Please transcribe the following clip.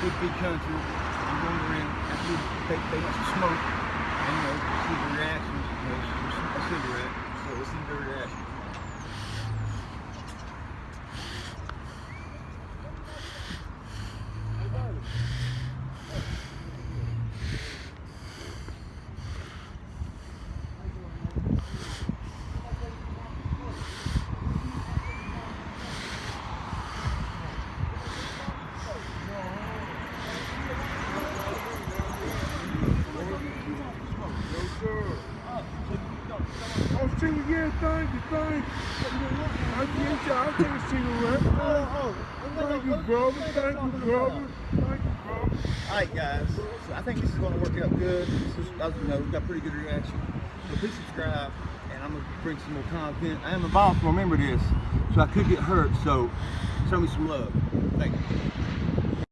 good big country. I'm going around. After they want some smoke, and see the reactions. A cigarette. So we'll see the reaction. Oh, yeah, thank you. I'll take a cigarette. Thank you, brother. Alright guys, so I think this is going to work out good. We've got pretty good reaction. So please subscribe, and I'm going to bring some more content. I am a volunteer, remember this, so I could get hurt, so show me some love. Thank you.